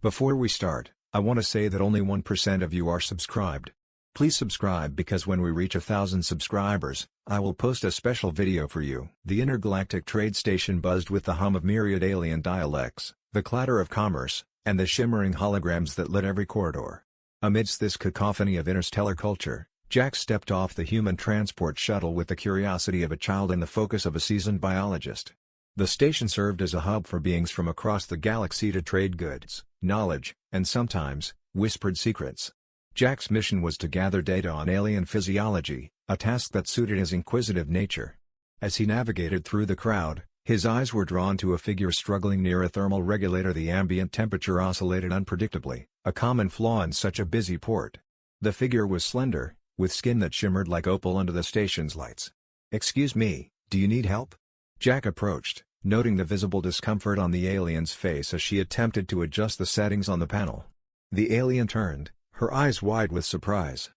Before we start, I want to say that only 1% of you are subscribed. Please subscribe because when we reach 1,000 subscribers, I will post a special video for you. The intergalactic trade station buzzed with the hum of myriad alien dialects, the clatter of commerce, and the shimmering holograms that lit every corridor. Amidst this cacophony of interstellar culture, Jack stepped off the human transport shuttle with the curiosity of a child and the focus of a seasoned biologist. The station served as a hub for beings from across the galaxy to trade goods, knowledge, and sometimes, whispered secrets. Jack's mission was to gather data on alien physiology, a task that suited his inquisitive nature. As he navigated through the crowd, his eyes were drawn to a figure struggling near a thermal regulator. The ambient temperature oscillated unpredictably, a common flaw in such a busy port. The figure was slender, with skin that shimmered like opal under the station's lights. "Excuse me, do you need help?" Jack approached, noting the visible discomfort on the alien's face as she attempted to adjust the settings on the panel. The alien turned, her eyes wide with surprise.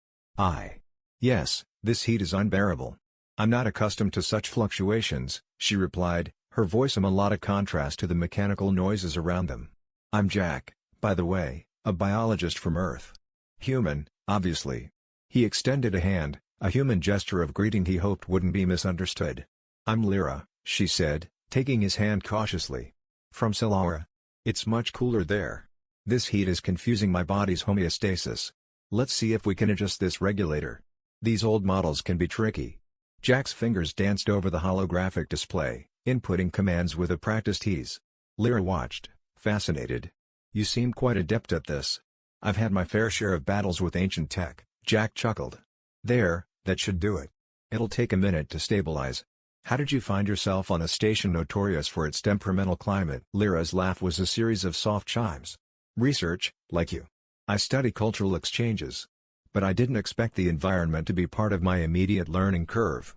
Yes, this heat is unbearable. I'm not accustomed to such fluctuations," she replied, her voice a melodic contrast to the mechanical noises around them. "I'm Jack, by the way, a biologist from Earth. Human, obviously." He extended a hand, a human gesture of greeting he hoped wouldn't be misunderstood. "I'm Lyra," she said, taking his hand cautiously. "From Solara. It's much cooler there. This heat is confusing my body's homeostasis. Let's see if we can adjust this regulator. These old models can be tricky." Jack's fingers danced over the holographic display, inputting commands with a practiced ease. Lyra watched, fascinated. "You seem quite adept at this." "I've had my fair share of battles with ancient tech," Jack chuckled. "There, that should do it. It'll take a minute to stabilize. How did you find yourself on a station notorious for its temperamental climate?" Lyra's laugh was a series of soft chimes. "Research, like you. I study cultural exchanges. But I didn't expect the environment to be part of my immediate learning curve."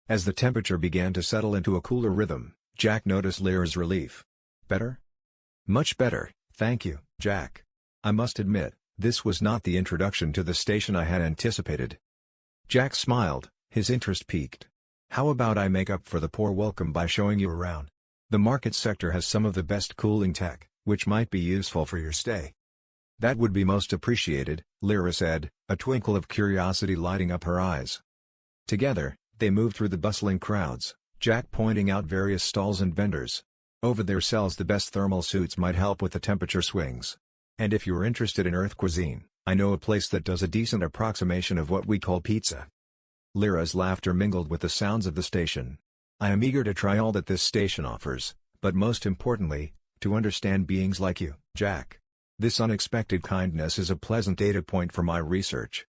As the temperature began to settle into a cooler rhythm, Jack noticed Lyra's relief. "Better?" "Much better, thank you, Jack. I must admit, this was not the introduction to the station I had anticipated." Jack smiled, his interest piqued. "How about I make up for the poor welcome by showing you around? The market sector has some of the best cooling tech, which might be useful for your stay." "That would be most appreciated," Lyra said, a twinkle of curiosity lighting up her eyes. Together, they moved through the bustling crowds, Jack pointing out various stalls and vendors. "Over there sells the best thermal suits, might help with the temperature swings. And if you're interested in Earth cuisine, I know a place that does a decent approximation of what we call pizza." Lyra's laughter mingled with the sounds of the station. "I am eager to try all that this station offers, but most importantly, to understand beings like you, Jack. This unexpected kindness is a pleasant data point for my research."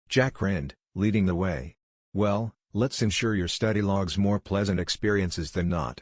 Jack grinned, leading the way. "Well, let's ensure your study logs more pleasant experiences than not."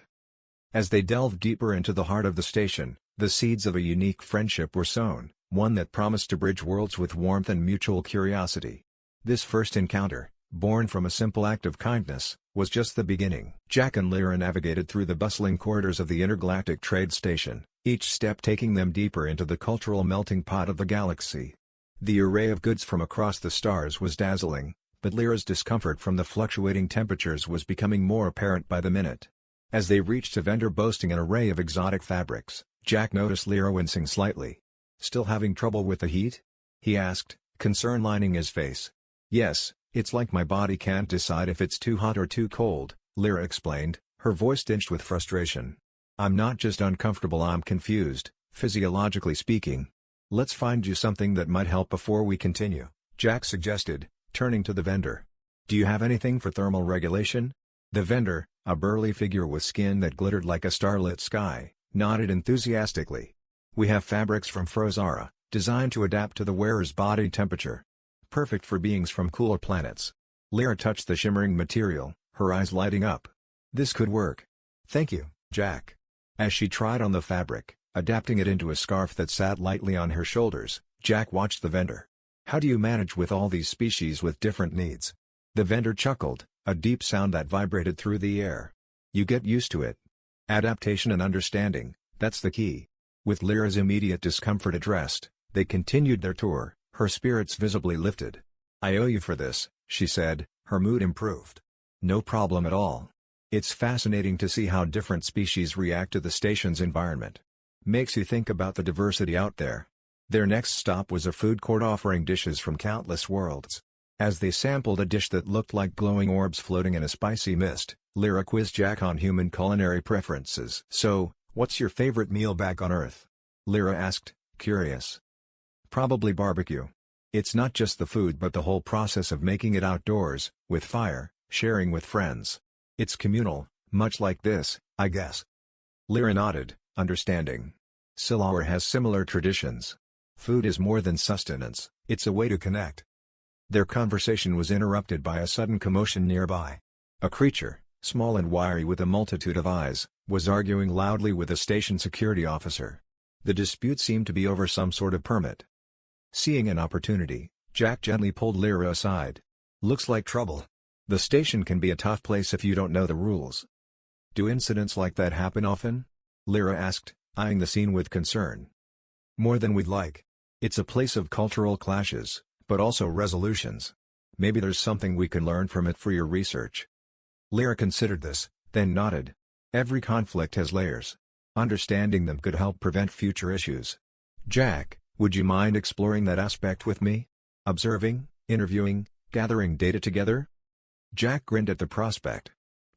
As they delved deeper into the heart of the station, the seeds of a unique friendship were sown, one that promised to bridge worlds with warmth and mutual curiosity. This first encounter, born from a simple act of kindness, was just the beginning. Jack and Lyra navigated through the bustling corridors of the intergalactic trade station, each step taking them deeper into the cultural melting pot of the galaxy. The array of goods from across the stars was dazzling, but Lyra's discomfort from the fluctuating temperatures was becoming more apparent by the minute. As they reached a vendor boasting an array of exotic fabrics, Jack noticed Lyra wincing slightly. "Still having trouble with the heat?" he asked, concern lining his face. "Yes, it's like my body can't decide if it's too hot or too cold," Lyra explained, her voice tinged with frustration. "I'm not just uncomfortable, I'm confused, physiologically speaking. Let's find you something that might help before we continue," Jack suggested, turning to the vendor. "Do you have anything for thermal regulation?" The vendor, a burly figure with skin that glittered like a starlit sky, nodded enthusiastically. "We have fabrics from Frozara, designed to adapt to the wearer's body temperature. Perfect for beings from cooler planets." Lyra touched the shimmering material, her eyes lighting up. "This could work. Thank you, Jack." As she tried on the fabric, adapting it into a scarf that sat lightly on her shoulders, Jack watched the vendor. "How do you manage with all these species with different needs?" The vendor chuckled, a deep sound that vibrated through the air. "You get used to it. Adaptation and understanding, that's the key." With Lyra's immediate discomfort addressed, they continued their tour, her spirits visibly lifted. "I owe you for this," she said, her mood improved. "No problem at all. It's fascinating to see how different species react to the station's environment." Makes you think about the diversity out there. Their next stop was a food court offering dishes from countless worlds. As they sampled a dish that looked like glowing orbs floating in a spicy mist, Lyra quizzed Jack on human culinary preferences. "So, what's your favorite meal back on Earth?" Lyra asked, curious. "Probably barbecue. It's not just the food but the whole process of making it outdoors, with fire, sharing with friends. It's communal, much like this, I guess." Lyra nodded, understanding. Silauer has similar traditions. Food is more than sustenance, it's a way to connect. Their conversation was interrupted by a sudden commotion nearby. A creature, small and wiry with a multitude of eyes, was arguing loudly with a station security officer. The dispute seemed to be over some sort of permit. Seeing an opportunity, Jack gently pulled Lyra aside. "Looks like trouble. The station can be a tough place if you don't know the rules." "Do incidents like that happen often?" Lyra asked, eyeing the scene with concern. "More than we'd like. It's a place of cultural clashes, but also resolutions. Maybe there's something we can learn from it for your research." Lyra considered this, then nodded. Every conflict has layers. Understanding them could help prevent future issues. "Jack, would you mind exploring that aspect with me? Observing, interviewing, gathering data together?" Jack grinned at the prospect.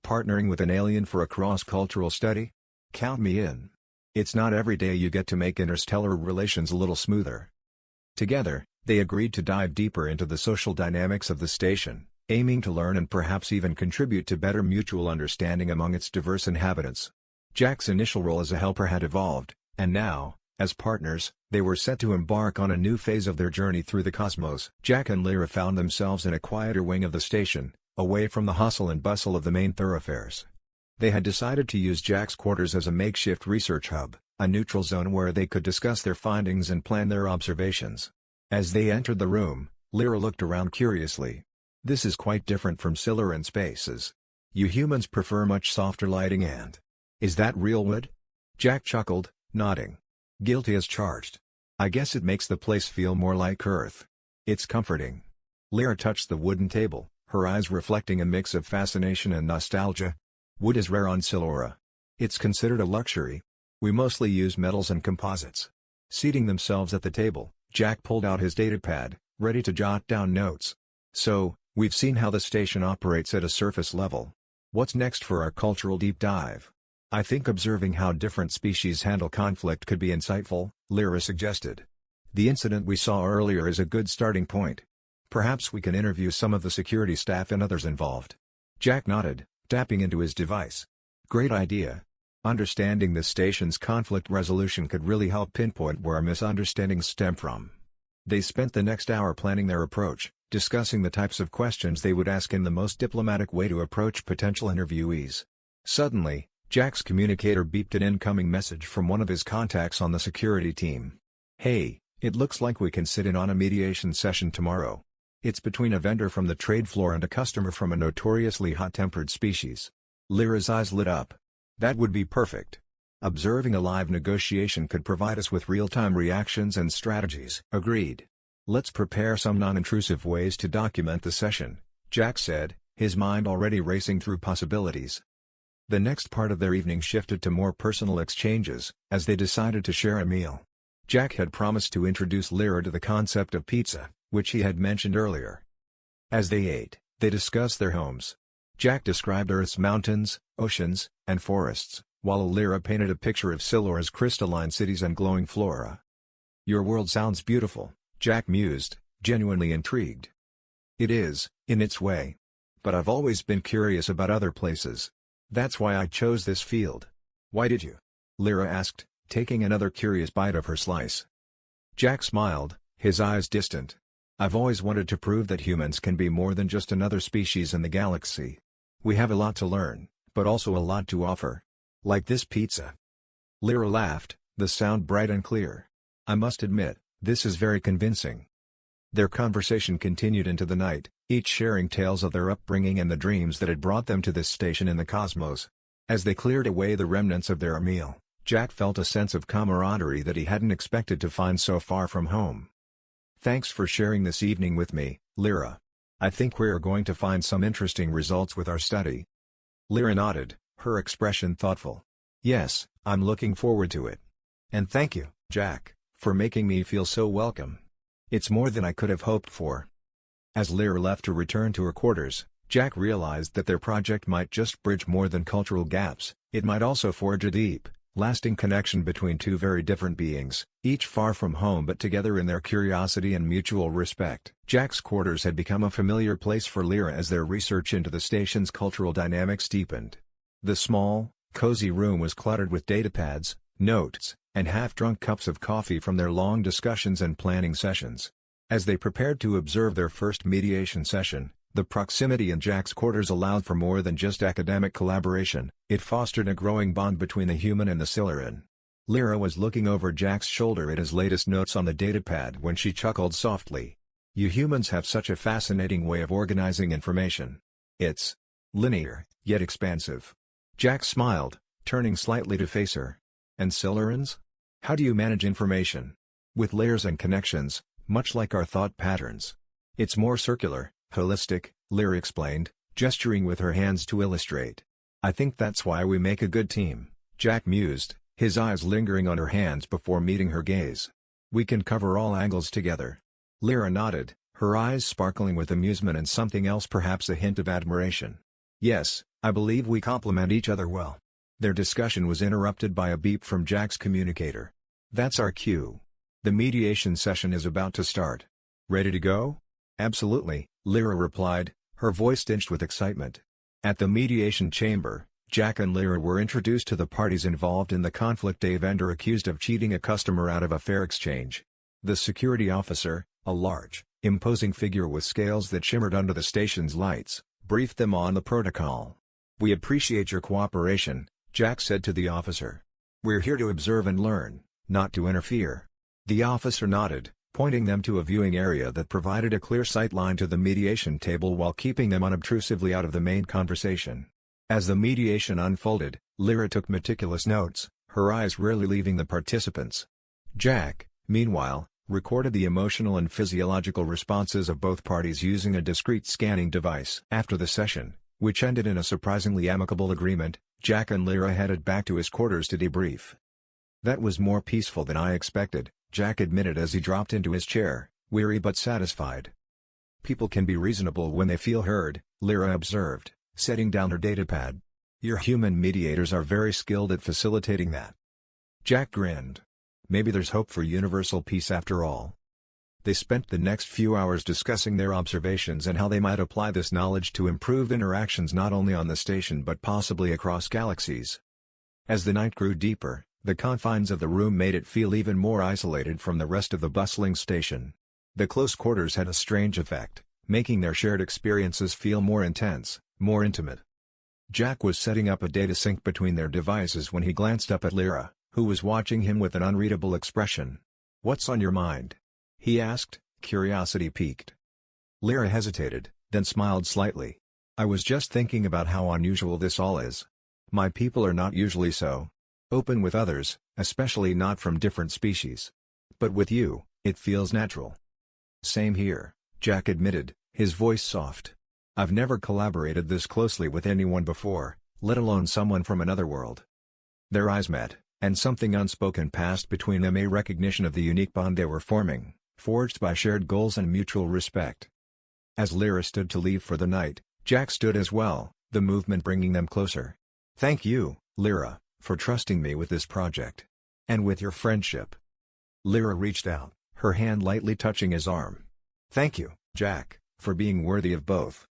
"Partnering with an alien for a cross-cultural study? Count me in. It's not every day you get to make interstellar relations a little smoother." Together, they agreed to dive deeper into the social dynamics of the station, aiming to learn and perhaps even contribute to better mutual understanding among its diverse inhabitants. Jack's initial role as a helper had evolved, and now, as partners, they were set to embark on a new phase of their journey through the cosmos. Jack and Lyra found themselves in a quieter wing of the station, away from the hustle and bustle of the main thoroughfares. They had decided to use Jack's quarters as a makeshift research hub, a neutral zone where they could discuss their findings and plan their observations. As they entered the room, Lyra looked around curiously. "This is quite different from Siluran spaces. You humans prefer much softer lighting and... Is that real wood?" Jack chuckled, nodding. "Guilty as charged. I guess it makes the place feel more like Earth. It's comforting." Lyra touched the wooden table, her eyes reflecting a mix of fascination and nostalgia. "Wood is rare on Silura. It's considered a luxury. We mostly use metals and composites." Seating themselves at the table, Jack pulled out his datapad, ready to jot down notes. "So, we've seen how the station operates at a surface level. What's next for our cultural deep dive?" "I think observing how different species handle conflict could be insightful," Lyra suggested. "The incident we saw earlier is a good starting point. Perhaps we can interview some of the security staff and others involved." Jack nodded, tapping into his device. "Great idea. Understanding the station's conflict resolution could really help pinpoint where our misunderstandings stem from." They spent the next hour planning their approach, discussing the types of questions they would ask and the most diplomatic way to approach potential interviewees. Suddenly, Jack's communicator beeped an incoming message from one of his contacts on the security team. "Hey, it looks like we can sit in on a mediation session tomorrow. It's between a vendor from the trade floor and a customer from a notoriously hot-tempered species." Lyra's eyes lit up. "That would be perfect. Observing a live negotiation could provide us with real-time reactions and strategies." "Agreed. Let's prepare some non-intrusive ways to document the session," Jack said, his mind already racing through possibilities. The next part of their evening shifted to more personal exchanges, as they decided to share a meal. Jack had promised to introduce Lyra to the concept of pizza, which he had mentioned earlier. As they ate, they discussed their homes. Jack described Earth's mountains, oceans, and forests, while Lyra painted a picture of Silura's crystalline cities and glowing flora. "Your world sounds beautiful," Jack mused, genuinely intrigued. "It is, in its way. But I've always been curious about other places. That's why I chose this field." "Why did you?" Lyra asked, taking another curious bite of her slice. Jack smiled, his eyes distant. "I've always wanted to prove that humans can be more than just another species in the galaxy. We have a lot to learn, but also a lot to offer. Like this pizza." Lyra laughed, the sound bright and clear. "I must admit, this is very convincing." Their conversation continued into the night, each sharing tales of their upbringing and the dreams that had brought them to this station in the cosmos. As they cleared away the remnants of their meal, Jack felt a sense of camaraderie that he hadn't expected to find so far from home. "Thanks for sharing this evening with me, Lyra. I think we're going to find some interesting results with our study." Lyra nodded, her expression thoughtful. "Yes, I'm looking forward to it. And thank you, Jack, for making me feel so welcome. It's more than I could have hoped for. As Lyra left to return to her quarters, Jack realized that their project might just bridge more than cultural gaps, it might also forge a deep, lasting connection between two very different beings, each far from home but together in their curiosity and mutual respect. Jack's quarters had become a familiar place for Lyra as their research into the station's cultural dynamics deepened. The small, cozy room was cluttered with datapads, notes, and half-drunk cups of coffee from their long discussions and planning sessions. As they prepared to observe their first mediation session, the proximity in Jack's quarters allowed for more than just academic collaboration, it fostered a growing bond between the human and the Silurian. Lyra was looking over Jack's shoulder at his latest notes on the datapad when she chuckled softly. You humans have such a fascinating way of organizing information. It's linear, yet expansive. Jack smiled, turning slightly to face her. And Silurians? How do you manage information? With layers and connections, much like our thought patterns. It's more circular, holistic, Lyra explained, gesturing with her hands to illustrate. I think that's why we make a good team, Jack mused, his eyes lingering on her hands before meeting her gaze. We can cover all angles together. Lyra nodded, her eyes sparkling with amusement and something else, perhaps a hint of admiration. Yes, I believe we complement each other well. Their discussion was interrupted by a beep from Jack's communicator. That's our cue. The mediation session is about to start. Ready to go? Absolutely, Lyra replied, her voice tinged with excitement. At the mediation chamber, Jack and Lyra were introduced to the parties involved in the conflict: a vendor accused of cheating a customer out of a fair exchange. The security officer, a large, imposing figure with scales that shimmered under the station's lights, briefed them on the protocol. We appreciate your cooperation, Jack said to the officer. We're here to observe and learn, not to interfere. The officer nodded, pointing them to a viewing area that provided a clear sightline to the mediation table while keeping them unobtrusively out of the main conversation. As the mediation unfolded, Lyra took meticulous notes, her eyes rarely leaving the participants. Jack, meanwhile, recorded the emotional and physiological responses of both parties using a discrete scanning device. After the session, which ended in a surprisingly amicable agreement, Jack and Lyra headed back to his quarters to debrief. That was more peaceful than I expected, Jack admitted as he dropped into his chair, weary but satisfied. People can be reasonable when they feel heard, Lyra observed, setting down her datapad. Your human mediators are very skilled at facilitating that. Jack grinned. Maybe there's hope for universal peace after all. They spent the next few hours discussing their observations and how they might apply this knowledge to improve interactions not only on the station but possibly across galaxies. As the night grew deeper, the confines of the room made it feel even more isolated from the rest of the bustling station. The close quarters had a strange effect, making their shared experiences feel more intense, more intimate. Jack was setting up a data sync between their devices when he glanced up at Lyra, who was watching him with an unreadable expression. What's on your mind? He asked, curiosity piqued. Lyra hesitated, then smiled slightly. I was just thinking about how unusual this all is. My people are not usually so open with others, especially not from different species. But with you, it feels natural. Same here, Jack admitted, his voice soft. I've never collaborated this closely with anyone before, let alone someone from another world. Their eyes met, and something unspoken passed between them, a recognition of the unique bond they were forming, forged by shared goals and mutual respect. As Lyra stood to leave for the night, Jack stood as well, the movement bringing them closer. Thank you, Lyra, for trusting me with this project. And with your friendship. Lyra reached out, her hand lightly touching his arm. Thank you, Jack, for being worthy of both.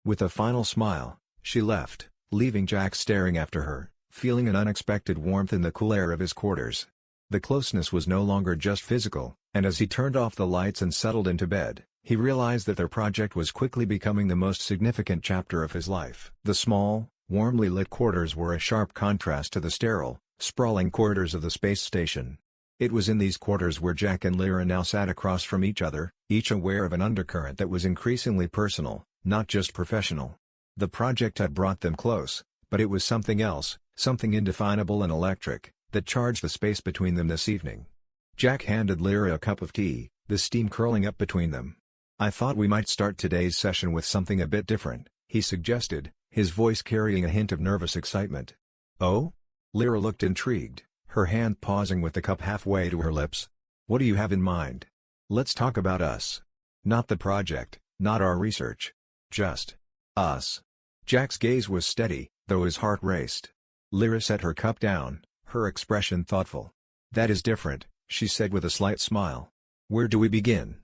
With a final smile, she left, leaving Jack staring after her, feeling an unexpected warmth in the cool air of his quarters. The closeness was no longer just physical, and as he turned off the lights and settled into bed, he realized that their project was quickly becoming the most significant chapter of his life. The small, warmly lit quarters were a sharp contrast to the sterile, sprawling corridors of the space station. It was in these quarters where Jack and Lyra now sat across from each other, each aware of an undercurrent that was increasingly personal, not just professional. The project had brought them close, but it was something else, something indefinable and electric, that charged the space between them this evening. Jack handed Lyra a cup of tea, the steam curling up between them. I thought we might start today's session with something a bit different, he suggested, his voice carrying a hint of nervous excitement. Oh? Lyra looked intrigued, her hand pausing with the cup halfway to her lips. "What do you have in mind? Let's talk about us. Not the project, not our research. Just us." Jack's gaze was steady, though his heart raced. Lyra set her cup down, her expression thoughtful. "That is different," she said with a slight smile. "Where do we begin?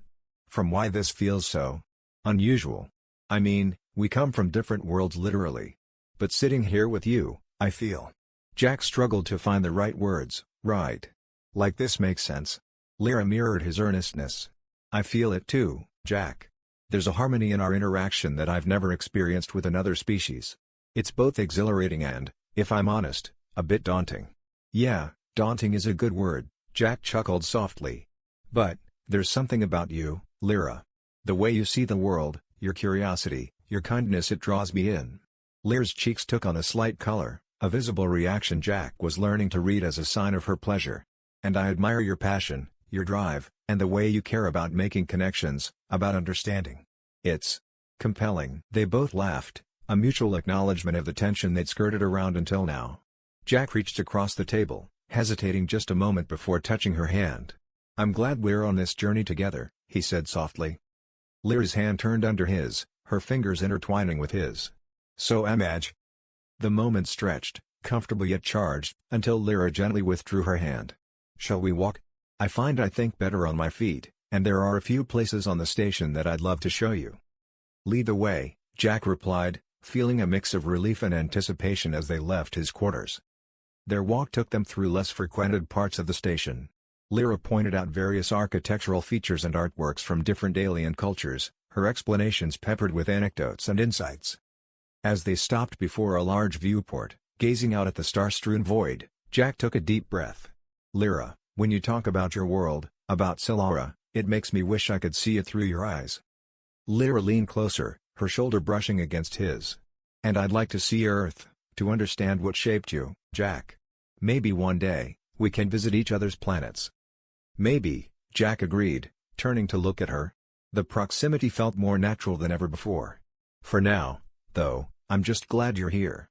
From why this feels so unusual? I mean, we come from different worlds literally. But sitting here with you, I feel..." Jack struggled to find the right words. "Right. Like this makes sense." Lyra mirrored his earnestness. "I feel it too, Jack. There's a harmony in our interaction that I've never experienced with another species. It's both exhilarating and, if I'm honest, a bit daunting." "Yeah, daunting is a good word," Jack chuckled softly. "But, there's something about you, Lyra. The way you see the world, your curiosity, your kindness, it draws me in." Lyra's cheeks took on a slight color, a visible reaction Jack was learning to read as a sign of her pleasure. "And I admire your passion, your drive, and the way you care about making connections, about understanding. It's compelling." They both laughed, a mutual acknowledgement of the tension they'd skirted around until now. Jack reached across the table, hesitating just a moment before touching her hand. "I'm glad we're on this journey together," he said softly. Lyra's hand turned under his, her fingers intertwining with his. "So am I." The moment stretched, comfortable yet charged, until Lyra gently withdrew her hand. "Shall we walk? I think better on my feet, and there are a few places on the station that I'd love to show you." "Lead the way," Jack replied, feeling a mix of relief and anticipation as they left his quarters. Their walk took them through less frequented parts of the station. Lyra pointed out various architectural features and artworks from different alien cultures, her explanations peppered with anecdotes and insights. As they stopped before a large viewport, gazing out at the star-strewn void, Jack took a deep breath. "Lyra, when you talk about your world, about Solara, it makes me wish I could see it through your eyes." Lyra leaned closer, her shoulder brushing against his. "And I'd like to see Earth, to understand what shaped you, Jack. Maybe one day, we can visit each other's planets." "Maybe," Jack agreed, turning to look at her. The proximity felt more natural than ever before. "For now, though, I'm just glad you're here."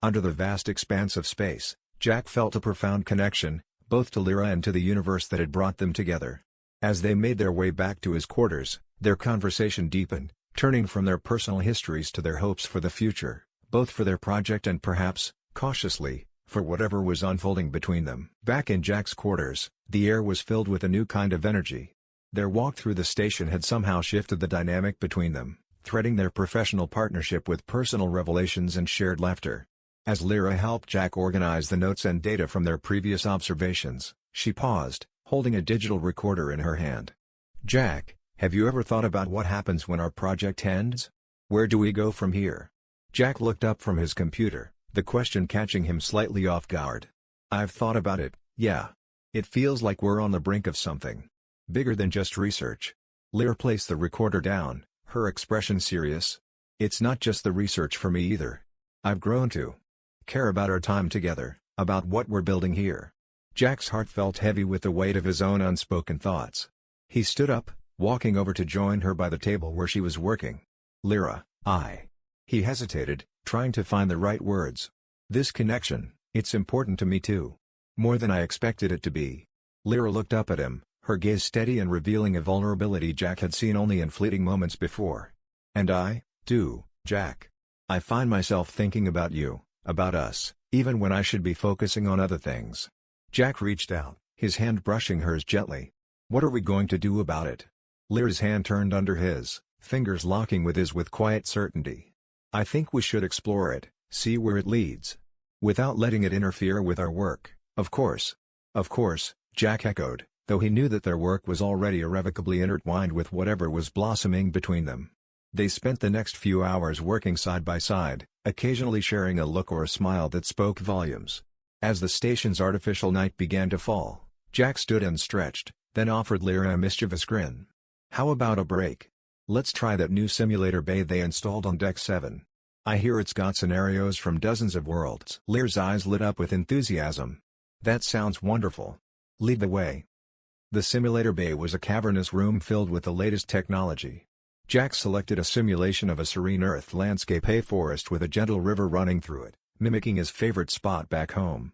Under the vast expanse of space, Jack felt a profound connection, both to Lyra and to the universe that had brought them together. As they made their way back to his quarters, their conversation deepened, turning from their personal histories to their hopes for the future, both for their project and perhaps, cautiously, for whatever was unfolding between them. Back in Jack's quarters, the air was filled with a new kind of energy. Their walk through the station had somehow shifted the dynamic between them, threading their professional partnership with personal revelations and shared laughter. As Lyra helped Jack organize the notes and data from their previous observations, she paused, holding a digital recorder in her hand. "Jack, have you ever thought about what happens when our project ends? Where do we go from here?" Jack looked up from his computer, the question catching him slightly off guard. "I've thought about it, yeah. It feels like we're on the brink of something bigger than just research." Lyra placed the recorder down, her expression serious. "It's not just the research for me either. I've grown to care about our time together, about what we're building here." Jack's heart felt heavy with the weight of his own unspoken thoughts. He stood up, walking over to join her by the table where she was working. "Lyra, He hesitated, trying to find the right words. "This connection, it's important to me too. More than I expected it to be." Lyra looked up at him, her gaze steady and revealing a vulnerability Jack had seen only in fleeting moments before. "And I, too, Jack. I find myself thinking about you, about us, even when I should be focusing on other things." Jack reached out, his hand brushing hers gently. "What are we going to do about it?" Lyra's hand turned under his, fingers locking with his with quiet certainty. "I think we should explore it, see where it leads. Without letting it interfere with our work, of course." "Of course," Jack echoed, though he knew that their work was already irrevocably intertwined with whatever was blossoming between them. They spent the next few hours working side by side, occasionally sharing a look or a smile that spoke volumes. As the station's artificial night began to fall, Jack stood and stretched, then offered Lyra a mischievous grin. "How about a break? Let's try that new simulator bay they installed on Deck 7. I hear it's got scenarios from dozens of worlds." Lyra's eyes lit up with enthusiasm. "That sounds wonderful. Lead the way." The simulator bay was a cavernous room filled with the latest technology. Jack selected a simulation of a serene Earth landscape, a forest with a gentle river running through it, mimicking his favorite spot back home.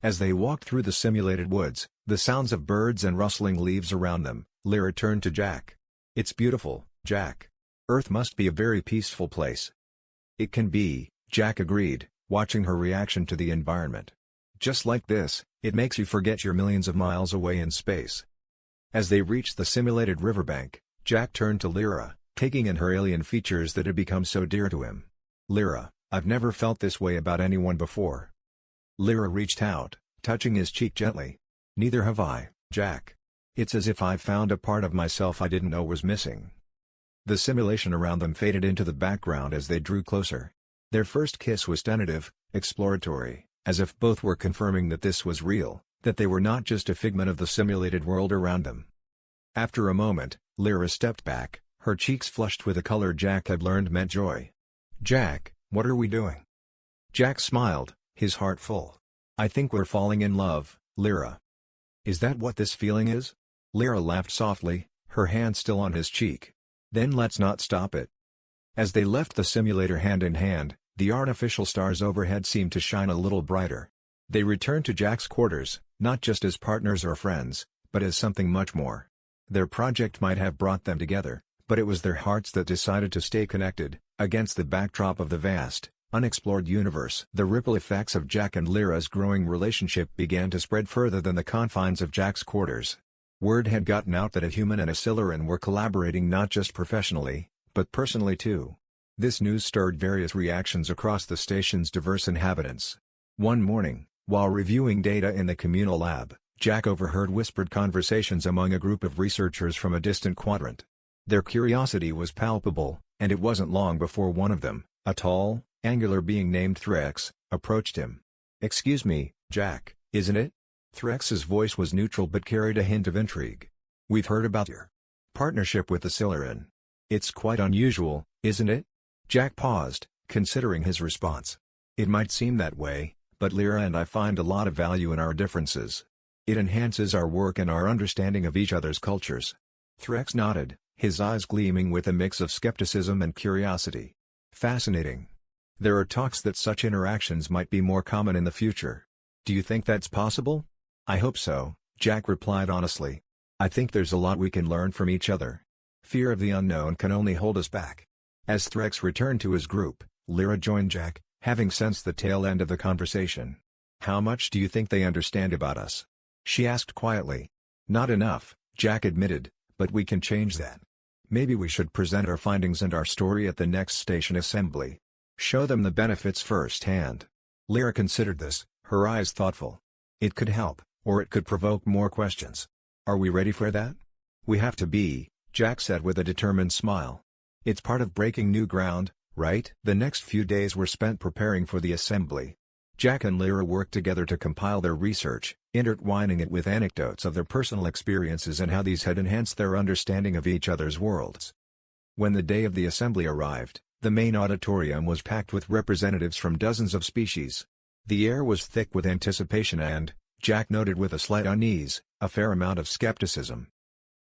As they walked through the simulated woods, the sounds of birds and rustling leaves around them, Lyra turned to Jack. "It's beautiful, Jack. Earth must be a very peaceful place." "It can be," Jack agreed, watching her reaction to the environment. "Just like this, it makes you forget you're millions of miles away in space." As they reached the simulated riverbank, Jack turned to Lyra, taking in her alien features that had become so dear to him. "Lyra, I've never felt this way about anyone before." Lyra reached out, touching his cheek gently. "Neither have I, Jack. It's as if I've found a part of myself I didn't know was missing." The simulation around them faded into the background as they drew closer. Their first kiss was tentative, exploratory, as if both were confirming that this was real, that they were not just a figment of the simulated world around them. After a moment, Lyra stepped back, her cheeks flushed with a color Jack had learned meant joy. "Jack, what are we doing?" Jack smiled, his heart full. "I think we're falling in love, Lyra." "Is that what this feeling is?" Lyra laughed softly, her hand still on his cheek. "Then let's not stop it." As they left the simulator hand in hand, the artificial stars overhead seemed to shine a little brighter. They returned to Jack's quarters, not just as partners or friends, but as something much more. Their project might have brought them together, but it was their hearts that decided to stay connected, against the backdrop of the vast, unexplored universe. The ripple effects of Jack and Lyra's growing relationship began to spread further than the confines of Jack's quarters. Word had gotten out that a human and a Silurian were collaborating not just professionally, but personally too. This news stirred various reactions across the station's diverse inhabitants. One morning, while reviewing data in the communal lab, Jack overheard whispered conversations among a group of researchers from a distant quadrant. Their curiosity was palpable, and it wasn't long before one of them, a tall, angular being named Threx, approached him. "Excuse me, Jack, isn't it?" Threx's voice was neutral but carried a hint of intrigue. "We've heard about your partnership with the Silurian. It's quite unusual, isn't it?" Jack paused, considering his response. "It might seem that way, but Lyra and I find a lot of value in our differences. It enhances our work and our understanding of each other's cultures." Threx nodded, his eyes gleaming with a mix of skepticism and curiosity. "Fascinating. There are talks that such interactions might be more common in the future. Do you think that's possible?" "I hope so," Jack replied honestly. "I think there's a lot we can learn from each other. Fear of the unknown can only hold us back." As Threx returned to his group, Lyra joined Jack, having sensed the tail end of the conversation. "How much do you think they understand about us?" she asked quietly. "Not enough," Jack admitted, "but we can change that. Maybe we should present our findings and our story at the next station assembly. Show them the benefits firsthand." Lyra considered this, her eyes thoughtful. "It could help, or it could provoke more questions. Are we ready for that?" "We have to be," Jack said with a determined smile. "It's part of breaking new ground, right?" The next few days were spent preparing for the assembly. Jack and Lyra worked together to compile their research, intertwining it with anecdotes of their personal experiences and how these had enhanced their understanding of each other's worlds. When the day of the assembly arrived, the main auditorium was packed with representatives from dozens of species. The air was thick with anticipation and, Jack noted with a slight unease, a fair amount of skepticism.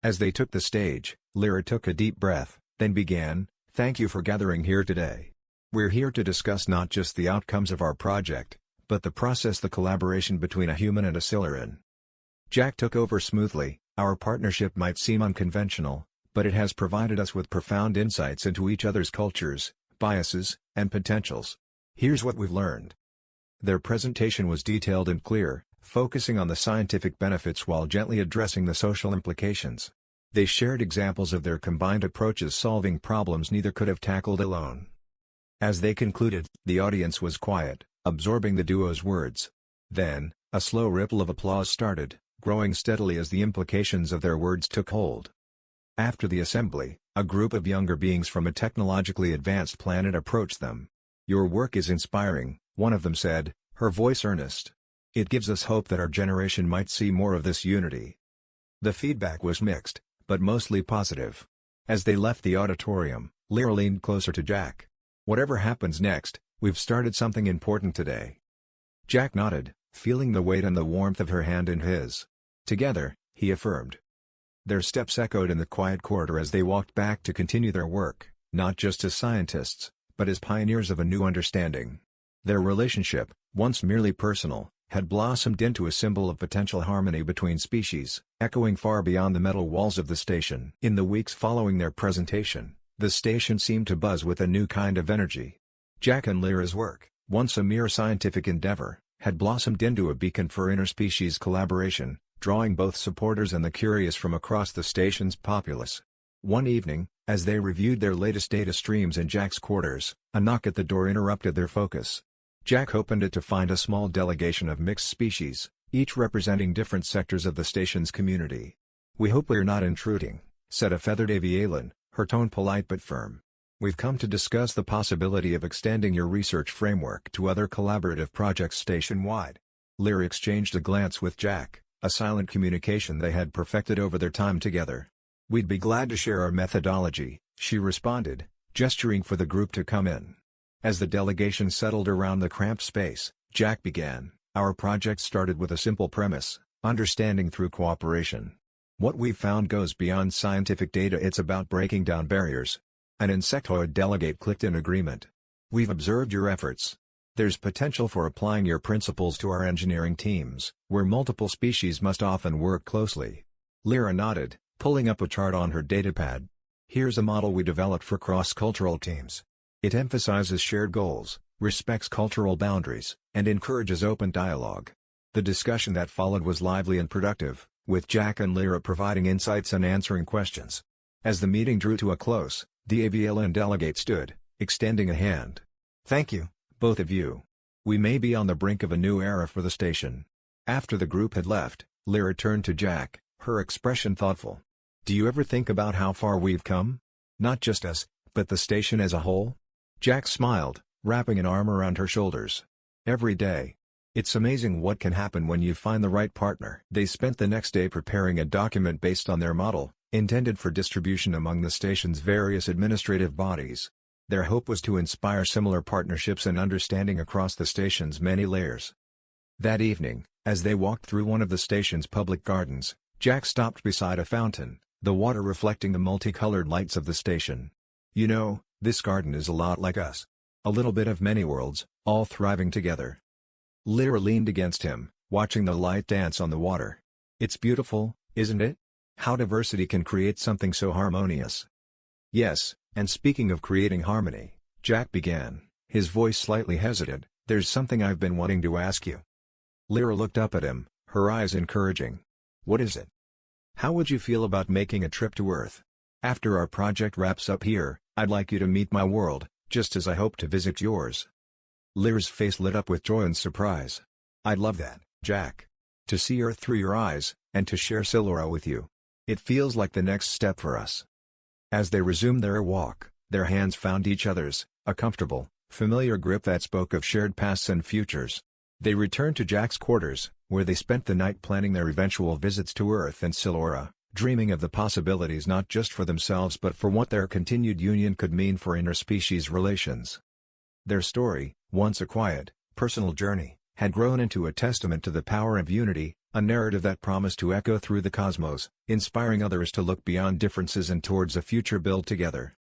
As they took the stage, Lyra took a deep breath, then began, "Thank you for gathering here today. We're here to discuss not just the outcomes of our project, but the process, the collaboration between a human and a Silurian." Jack took over smoothly. "Our partnership might seem unconventional, but it has provided us with profound insights into each other's cultures, biases, and potentials. Here's what we've learned." Their presentation was detailed and clear, focusing on the scientific benefits while gently addressing the social implications. They shared examples of their combined approaches solving problems neither could have tackled alone. As they concluded, the audience was quiet, absorbing the duo's words. Then, a slow ripple of applause started, growing steadily as the implications of their words took hold. After the assembly, a group of younger beings from a technologically advanced planet approached them. "Your work is inspiring," one of them said, her voice earnest. "It gives us hope that our generation might see more of this unity." The feedback was mixed, but mostly positive. As they left the auditorium, Lyra leaned closer to Jack. "Whatever happens next, we've started something important today." Jack nodded, feeling the weight and the warmth of her hand in his. "Together," he affirmed. Their steps echoed in the quiet corridor as they walked back to continue their work, not just as scientists, but as pioneers of a new understanding. Their relationship, once merely personal, had blossomed into a symbol of potential harmony between species, echoing far beyond the metal walls of the station. In the weeks following their presentation, the station seemed to buzz with a new kind of energy. Jack and Lyra's work, once a mere scientific endeavor, had blossomed into a beacon for interspecies collaboration, drawing both supporters and the curious from across the station's populace. One evening, as they reviewed their latest data streams in Jack's quarters, a knock at the door interrupted their focus. Jack opened it to find a small delegation of mixed species, each representing different sectors of the station's community. "We hope we're not intruding," said a feathered avialan, her tone polite but firm. "We've come to discuss the possibility of extending your research framework to other collaborative projects station-wide." Lyra exchanged a glance with Jack, a silent communication they had perfected over their time together. "We'd be glad to share our methodology," she responded, gesturing for the group to come in. As the delegation settled around the cramped space, Jack began, "Our project started with a simple premise: understanding through cooperation. What we've found goes beyond scientific data, it's about breaking down barriers." An insectoid delegate clicked in agreement. "We've observed your efforts. There's potential for applying your principles to our engineering teams, where multiple species must often work closely." Lyra nodded, pulling up a chart on her datapad. "Here's a model we developed for cross-cultural teams. It emphasizes shared goals, respects cultural boundaries, and encourages open dialogue." The discussion that followed was lively and productive, with Jack and Lyra providing insights and answering questions. As the meeting drew to a close, the avialan delegate stood, extending a hand. "Thank you, both of you. We may be on the brink of a new era for the station." After the group had left, Lyra turned to Jack, her expression thoughtful. "Do you ever think about how far we've come? Not just us, but the station as a whole?" Jack smiled, wrapping an arm around her shoulders. "Every day. It's amazing what can happen when you find the right partner." They spent the next day preparing a document based on their model, intended for distribution among the station's various administrative bodies. Their hope was to inspire similar partnerships and understanding across the station's many layers. That evening, as they walked through one of the station's public gardens, Jack stopped beside a fountain, the water reflecting the multicolored lights of the station. "You know, this garden is a lot like us. A little bit of many worlds, all thriving together." Lyra leaned against him, watching the light dance on the water. "It's beautiful, isn't it? How diversity can create something so harmonious." "Yes, and speaking of creating harmony," Jack began, his voice slightly hesitant, "there's something I've been wanting to ask you." Lyra looked up at him, her eyes encouraging. "What is it?" "How would you feel about making a trip to Earth? After our project wraps up here, I'd like you to meet my world, just as I hope to visit yours." Lyra's face lit up with joy and surprise. "I'd love that, Jack. To see Earth through your eyes, and to share Silura with you. It feels like the next step for us." As they resumed their walk, their hands found each other's, a comfortable, familiar grip that spoke of shared pasts and futures. They returned to Jack's quarters, where they spent the night planning their eventual visits to Earth and Silura, dreaming of the possibilities not just for themselves but for what their continued union could mean for interspecies relations. Their story, once a quiet, personal journey, had grown into a testament to the power of unity, a narrative that promised to echo through the cosmos, inspiring others to look beyond differences and towards a future built together.